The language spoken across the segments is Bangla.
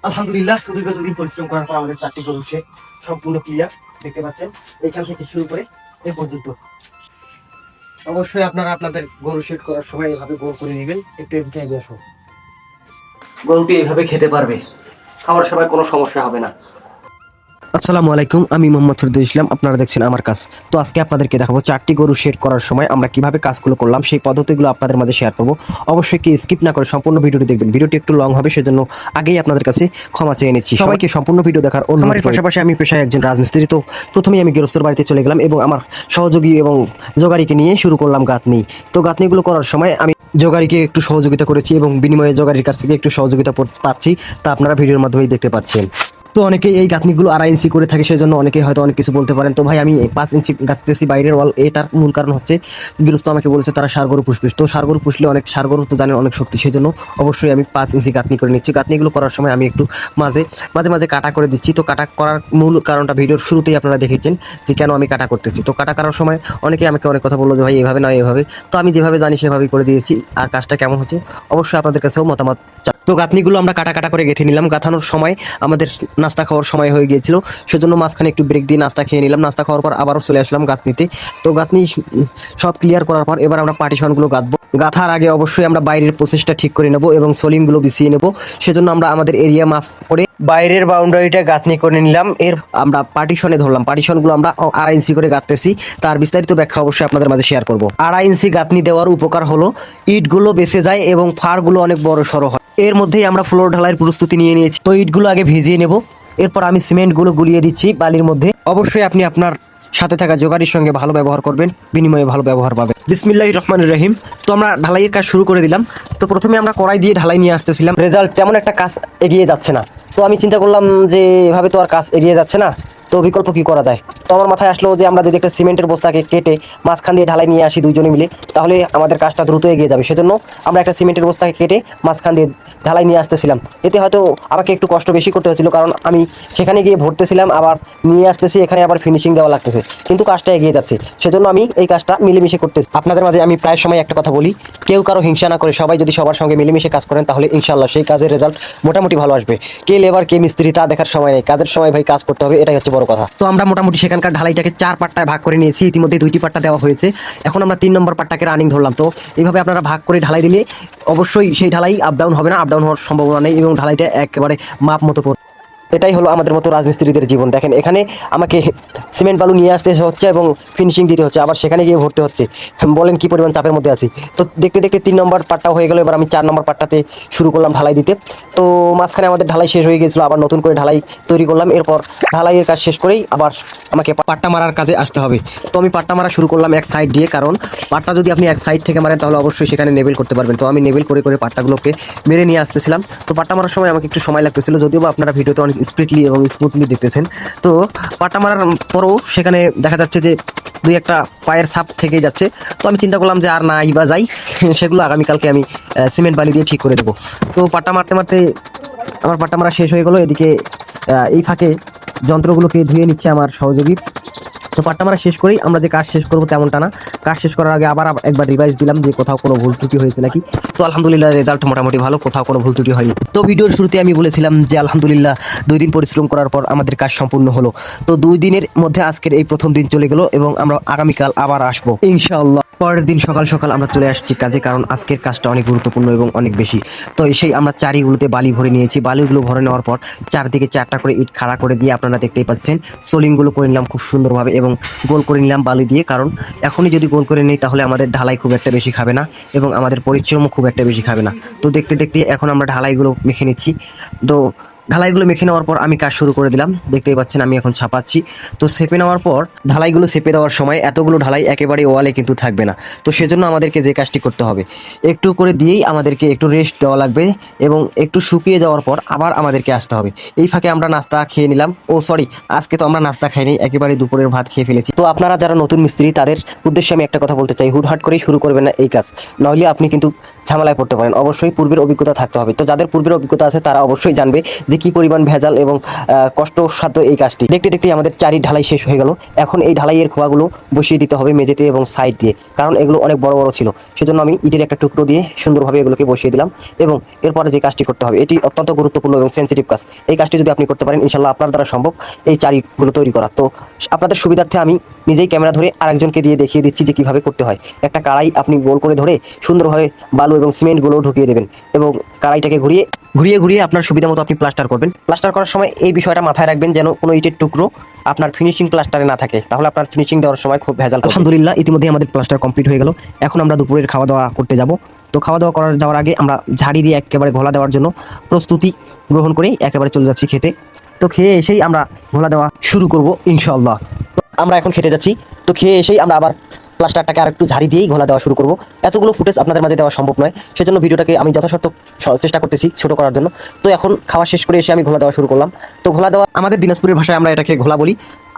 আলহামদুলিল্লাহ সুদীর্ঘ দুদিন পরিশ্রম করার পর আমাদের 4টি গরু শেড সম্পূর্ণ ক্লিয়ার দেখতে পাচ্ছেন। এইখান থেকে শুরু করে এ পর্যন্ত। অবশ্যই আপনারা আপনাদের গরু শেড করার সময় এভাবে গোল করে নেবেন। একটু এদিকে আসো, গরুটি এইভাবে খেতে পারবে, খাওয়ার সময় কোনো সমস্যা হবে না। আসসালামু আলাইকুম, আমি মোহাম্মদ ফরিদুল ইসলাম, আপনারা দেখছেন আমার কাজ। তো আজকে আপনাদেরকে দেখাবো 4টি গরু শেড করার সময় আমরা কিভাবে কাজগুলো করলাম, সেই পদ্ধতিগুলো আপনাদের মাঝে শেয়ার করবো। অবশ্যই কি স্কিপ না করে সম্পূর্ণ ভিডিওটি দেখবেন। ভিডিওটি একটু লং হবে, সেজন্য আগেই আপনাদের কাছে ক্ষমা চেয়ে নিচ্ছি। সবাইকে সম্পূর্ণ ভিডিও দেখার অনুরোধ। পাশাপাশি আমি পেশায় একজন রাজমিস্ত্রি, তো প্রথমেই আমি গৃহস্থর বাড়িতে চলে গেলাম এবং আমার সহযোগী এবং জোগাড়িকে নিয়ে শুরু করলাম গাঁথনি। তো গাঁথনিগুলো করার সময় আমি জোগাড়িকে একটু সহযোগিতা করেছি এবং বিনিময়ে জোগাড়ির কাছ থেকে একটু সহযোগিতা পাচ্ছি, তা আপনারা ভিডিওর মাধ্যমেই দেখতে পাচ্ছেন। তো অনেকেই এই গাঁথনিগুলো 2.5 ইঞ্চি করে থাকে, সেজন্য অনেকেই হয়তো অনেক কিছু বলতে পারেন। তো ভাই আমি 5 ইঞ্চি গাঁথতেছি বাইরের ওয়াল। এটার মূল কারণ হচ্ছে গৃহস্থ আমাকে বলেছে তারা ষাঁড় গরু পুষবে। তো ষাঁড় গরু পুষলে অনেক, ষাঁড় গরু তো জানেন অনেক শক্তি, সেজন্য অবশ্যই আমি 5 ইঞ্চি গাঁথনি করে নিচ্ছি। গাঁথনিগুলো করার সময় আমি একটু মাঝে মাঝে কাটা করে দিচ্ছি। তো কাটা করার মূল কারণটা ভিডিওর শুরুতেই আপনারা দেখেছেন যে কেন আমি কাটা করতেছি। তো কাটা করার সময় অনেকেই আমাকে অনেক কথা বললো যে ভাই এভাবে না এভাবে। তো আমি যেভাবে জানি সেভাবেই করে দিয়েছি। আর কাজটা কেমন হচ্ছে অবশ্যই আপনাদের কাছেও মতামত। তো গাঁথনিগুলো আমরা কাটা করে গেঁথে নিলাম। গাঁথানোর সময় আমাদের নাস্তা খাওয়ার সময় হয়ে গিয়েছিল, সেজন্য মাঝখানে একটু ব্রেক দিয়ে নাস্তা খেয়ে নিলাম। নাস্তা খাওয়ার পর আবারও চলে আসলাম গাঁথনিতে। তো গাঁথনি সব ক্লিয়ার করার পর এবার আমরা পার্টিশনগুলো গাঁথবো। গাঁথার আগে অবশ্যই আমরা বাইরের প্রসেসটা ঠিক করে নেব এবং সোলিংগুলো বিছিয়ে নেব। সেজন্য আমরা আমাদের এরিয়া মাপ করে বাইরের বাউন্ডারিটা গাঁথনি করে নিলাম। এর আমরা পার্টিশনে ধরলাম। পার্টিশনগুলো আমরা 2.5 ইঞ্চি করে গাঁথতেছি। তার বিস্তারিত ব্যাখ্যা অবশ্যই আপনাদের মাঝে শেয়ার করব। 2.5 ইঞ্চি গাঁথনি দেওয়ার উপকার হলো ইটগুলো বেঁচে যায় এবং ফারগুলো অনেক বড় সড়ো হয়। এর মধ্যেই আমরা ফ্লোর ঢালাইয়ের প্রস্তুতি নিয়ে নিয়েছি। তো ইটগুলো আগে ভিজিয়ে নেব, এরপর আমি সিমেন্টগুলো গুলিয়ে দিচ্ছি বালির মধ্যে। অবশ্যই আপনি আপনার সাথে থাকা জোগাড়ির সঙ্গে ভালো ব্যবহার করবেন, বিনিময়ে ভালো ব্যবহার পাবেন। বিসমিল্লাহির রহমানির রহিম। তো আমরা ঢালাইয়ের কাজ শুরু করে দিলাম। তো প্রথমে আমরা কড়াই দিয়ে ঢালাই নিয়ে আসতেছিলাম, রেজাল্ট তেমন একটা কাজ এগিয়ে যাচ্ছে না। তো আমি চিন্তা করলাম যে এভাবে তো আর কাজ এগিয়ে যাচ্ছে না, তো বিকল্প কি করা যায়। তো আমার মাথায় আসলো যে আমরা যদি একটা সিমেন্টের বস্তাকে কেটে মাঝখান দিয়ে ঢালাই নিয়ে আসি দুইজনে মিলে, তাহলে আমাদের কাজটা দ্রুত এগিয়ে যাবে। সেজন্য আমরা একটা সিমেন্টের বস্তাকে কেটে মাঝখান দিয়ে ঢালাই নিয়ে আসতেছিলাম। এতে হয়তো আমাকে একটু কষ্ট বেশি করতে হচ্ছিল, কারণ আমি সেখানে গিয়ে ভরতেছিলাম, আবার নিয়ে আসতেছি, এখানে আবার ফিনিশিং দেওয়া লাগতেছে, কিন্তু কাজটা এগিয়ে যাচ্ছে। সেজন্য আমি এই কাজটা মিলেমিশে করতেছি। আপনাদের মাঝে আমি প্রায় সময় একটা কথা বলি, কেউ কারো হিংসা না করে সবাই যদি সবার সঙ্গে মিলেমিশে কাজ করেন, তাহলে ইনশাআল্লাহ সেই কাজের রেজাল্ট মোটামুটি ভালো আসবে। কে লেবার কে মিস্ত্রি তা দেখার সময় নেই, কাজের সময় ভাই কাজ করতে হবে, এটাই হচ্ছে বড় কথা। তো আমরা মোটামুটি সেখানকার ঢালাইটাকে 4 পার্টটায় ভাগ করে নিয়েছি। ইতিমধ্যে 2টি পার্টটা দেওয়া হয়েছে। এখন আমরা 3 নম্বর পার্টটাকে রানিং ধরলাম। তো এইভাবে আপনারা ভাগ করে ঢালাই দিলে অবশ্যই সেই ঢালাই আপ ডাউন হবে না, আপ ডাউন হওয়ার সম্ভাবনা নেই এবং ঢালাইটা একেবারে মাপ মতো পড়বে। এটাই হলো আমাদের মতো রাজমিস্ত্রিদের জীবন। দেখেন এখানে আমাকে সিমেন্ট বালু নিয়ে আসতে হচ্ছে এবং ফিনিশিং দিতে হচ্ছে, আবার সেখানে গিয়ে ভরতে হচ্ছে। বলেন কি পরিমাণ চাপের মধ্যে আছি। তো দেখতে দেখতে 3 নম্বর পার্টটা হয়ে গেল। এবার আমি 4 নম্বর পার্টটাতে শুরু করলাম ঢালাই দিতে। তো মাঝখানে আমাদের ঢালাই শেষ হয়ে গিয়েছিল, আবার নতুন করে ঢালাই তৈরি করলাম। এরপর ঢালাইয়ের কাজ শেষ করেই আবার আমাকে পাট্টা মারার কাজে আসতে হবে। তো আমি পাট্টা মারা শুরু করলাম এক সাইড দিয়ে, কারণ পাট্টা যদি আপনি এক সাইড থেকে মারেন তাহলে অবশ্যই সেখানে নেবেল করতে পারবেন। তো আমি নেবেল করে করে পাট্টাগুলোকে মেরে নিয়ে আসতেছিলাম। তো পাট্টা মারার সময় আমাকে একটু সময় লাগতেছিল, যদিও বা আপনারা ভিডিওতে অনেক স্পিডলি এবং স্মুথলি দেখতেছেন। তো পাট্টা মারার পরও সেখানে দেখা যাচ্ছে যে 2-1টা পায়ের ছাপ থেকেই যাচ্ছে। তো আমি চিন্তা করলাম যে আর না বা যাই, সেগুলো আগামীকালকে আমি সিমেন্ট বালি দিয়ে ঠিক করে দেবো। তো পাট্টা মারতে মারতে আমার পাট্টা মারা শেষ হয়ে গেলো। এদিকে এই ফাঁকে যন্ত্রগুলোকে ধুয়ে নিচ্ছে আমার সহযোগী। তো পাট্টা মারা শেষ করেই আমরা যে কাজ শেষ করবো তেমনটা না, কাজ শেষ করার আগে আবার একবার রিভাইজ দিলাম যে কোথাও কোনো ভুল ত্রুটি হয়েছে নাকি। তো আলহামদুলিল্লাহ রেজাল্ট মোটামুটি ভালো, কোথাও কোনো ভুল ত্রুটি হয়নি। তো ভিডিওর শুরুতে আমি বলেছিলাম যে আলহামদুলিল্লাহ 2 দিন পরিশ্রম করার পর আমাদের কাজ সম্পূর্ণ হলো। তো 2 দিনের মধ্যে আজকের এই প্রথম দিন চলে গেল এবং আমরা আগামীকাল আবার আসবো ইনশাআল্লাহ। পরের দিন সকাল সকাল আমরা চলে আসছি কাজে, কারণ আজকের কাজটা অনেক গুরুত্বপূর্ণ এবং অনেক বেশি। তো সেই আমরা চারিগুলোতে বালি ভরে নিয়েছি। বালিগুলো ভরে নেওয়ার পর চারদিকে 4টা করে ইট খাড়া করে দিয়ে আপনারা দেখতেই পাচ্ছেন সোলিংগুলো করে নিলাম খুব সুন্দরভাবে এবং গোল করে নিলাম বালি দিয়ে। কারণ এখনই যদি গোল করে নিই তাহলে আমাদের ঢালাই খুব একটা বেশি খাবে না এবং আমাদের পরিশ্রমও খুব একটা বেশি খাবে না। তো দেখতে দেখতে এখন আমরা ঢালাইগুলো মেখে নিচ্ছি। তো ঢালাইগুলো মেখে নেওয়ার পর আমি কাজ শুরু করে দিলাম। দেখতেই পাচ্ছেন আমি এখন ছাপাচ্ছি। তো সেপে নেওয়ার পর ঢালাইগুলো সেপে দেওয়ার সময় এতগুলো ঢালাই একেবারে ওয়ালে কিন্তু থাকবে না। তো সেজন্য আমাদেরকে যে কাজটি করতে হবে, একটু করে দিয়েই আমাদেরকে একটু রেস্ট দেওয়া লাগবে এবং একটু শুকিয়ে যাওয়ার পর আবার আমাদেরকে আসতে হবে। এই ফাঁকে আমরা নাস্তা খেয়ে নিলাম। ও সরি, আজকে তো আমরা নাস্তা খাইনি, একেবারে দুপুরের ভাত খেয়ে ফেলেছি। তো আপনারা যারা নতুন মিস্ত্রি তাদের উদ্দেশ্যে আমি একটা কথা বলতে চাই, হুটহাট করেই শুরু করবেন না এই কাজ, নইলে আপনি কিন্তু ঝামেলায় পড়তে পারেন। অবশ্যই পূর্বের অভিজ্ঞতা থাকতে হবে। তো যাদের পূর্বের অভিজ্ঞতা আছে তারা অবশ্যই জানবে যে যে কি পরিমাণ ভেজাল এবং কষ্টসাধ্য এই কাজটি। দেখতে দেখতে আমাদের চারি ঢালাই শেষ হয়ে গেল। এখন এই ঢালাইয়ের খোয়াগুলো বসিয়ে দিতে হবে মেঝেতে এবং সাইড দিয়ে, কারণ এগুলো অনেক বড় বড় ছিল। সেজন্য আমি ইটের একটা টুকরো দিয়ে সুন্দরভাবে এগুলোকে বসিয়ে দিলাম। এবং এরপরে যে কাজটি করতে হবে, এটি অত্যন্ত গুরুত্বপূর্ণ এবং সেন্সিটিভ কাজ। এই কাজটি যদি আপনি করতে পারেন, ইনশাল্লাহ আপনার দ্বারা সম্ভব এই চারিগুলো তৈরি করা। তো আপনাদের সুবিধার্থে আমি নিজেই ক্যামেরা ধরে আরেকজনকে দিয়ে দেখিয়ে দিচ্ছি যে কিভাবে করতে হয়। একটা কড়াই আপনি গোল করে ধরে সুন্দরভাবে বালু এবং সিমেন্টগুলো ঢুকিয়ে দেবেন এবং কড়াইটাকে ঘুরিয়ে ঘুরিয়ে ঘুরিয়ে আপনার সুবিধা মতো আপনি প্লাস্টার করবেন। প্লাস্টার করার সময় এই বিষয়টা মাথায় রাখবেন যেন কোনো ইটের টুকরো আপনার ফিনিশিং প্লাস্টারে না থাকে, তাহলে আপনার ফিনিশিং দেওয়ার সময় খুব ভেজাল। আলহামদুলিল্লাহ, ইতিমধ্যে আমাদের প্লাস্টার কমপ্লিট হয়ে গেল। এখন আমরা দুপুরের খাওয়া দাওয়া করতে যাব। তো খাওয়া দাওয়া করার যাওয়ার আগে আমরা ঝাড়ি দিয়ে একেবারে ঘোলা দেওয়ার জন্য প্রস্তুতি গ্রহণ করে একেবারে চলে যাচ্ছি খেতে। তো খেয়ে এসেই আমরা ঘোলা দেওয়া শুরু করব ইনশাআল্লাহ। আমরা এখন খেতে যাচ্ছি। তো খেয়ে এসেই আমরা আবার প্লাস্টারটাকে আর একটু ঝাড়ি দিয়েই ঘোলা দেওয়া শুরু করব। এতগুলো ফুটেজ আপনাদের মাঝে দেওয়া সম্ভব নয়, সেজন্য ভিডিওটাকে আমি যথাসাধ্য চেষ্টা করতেছি ছোট করার জন্য। তো এখন খাওয়া শেষ করে এসে আমি ঘোলা দেওয়া শুরু করলাম। তো ঘোলা দেওয়া আমাদের দিনাজপুরের ভাষায় আমরা এটাকে ঘোলা বলি,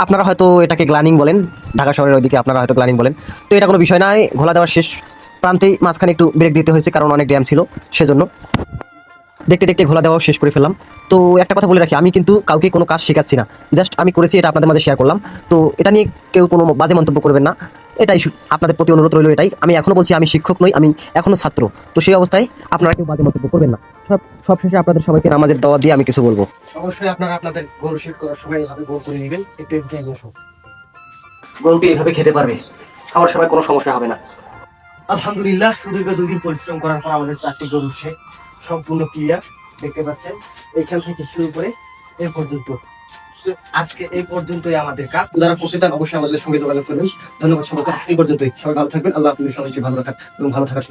আপনারা হয়তো এটাকে গ্লানিং বলেন, ঢাকা শহরের ওইদিকে আপনারা হয়তো গ্লানিং বলেন। তো এটা কোনো বিষয় নয়। ঘোলা দেওয়ার শেষ প্রান্তেই মাঝখানে একটু ব্রেক দিতে হয়েছে, কারণ অনেক ড্যাম ছিল সেজন্য। দেখতে দেখতে ঘোলা দেওয়াও শেষ করে ফেললাম। তো একটা কথা বলে রাখি, আমি কিন্তু কাউকে কোনো কাজ শেখাচ্ছি না, জাস্ট আমি করেছি এটা আপনাদের মাঝে শেয়ার করলাম। তো এটা নিয়ে কেউ কোনো বাজে মন্তব্য করবেন না, এটাই আপনাদের প্রতি অনুরোধ রইল। এটাই আমি এখনও বলছি, আমি শিক্ষক নই, আমি এখনও ছাত্র। তো সেই অবস্থায় আপনারা কেউ বাজে মন্তব্য করবেন না। সব শেষে আপনাদের সবাইকে নামাজের দাওয়াত দিয়ে আমি কিছু বলবো। অবশ্যই আপনারা আপনাদের গরু শেড করার সময় এইভাবে গোল করে নেবেন। একটু গরুটি এইভাবে খেতে পারবে, খাওয়ার সময় কোনো সমস্যা হবে না। আলহামদুলিল্লাহ, সুদীর্ঘ 2 দিন পরিশ্রম করার পর আমাদের 4টি গরুর শেড সম্পূর্ণ ক্লিয়ার। দেখতে পাচ্ছেন এইখান থেকে শুরু করে এই পর্যন্ত। আজকে এই পর্যন্তই আমাদের কাজ। যারা খুশি থান অবশ্যই আমাদের সঙ্গে যোগাযোগ করবেন। ধন্যবাদ সবাইকে। এই পর্যন্তই। সবাই ভালো থাকবেন। আল্লাহ আপনাদের সবাইকে ভালো রাখার এবং ভালো থাকার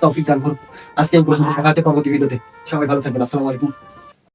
তৌফিক দান করুন। আজকে এই পর্যন্ত, দেখা হচ্ছে পরবর্তী ভিডিওতে। সবাই ভালো থাকবেন। আসসালামু আলাইকুম।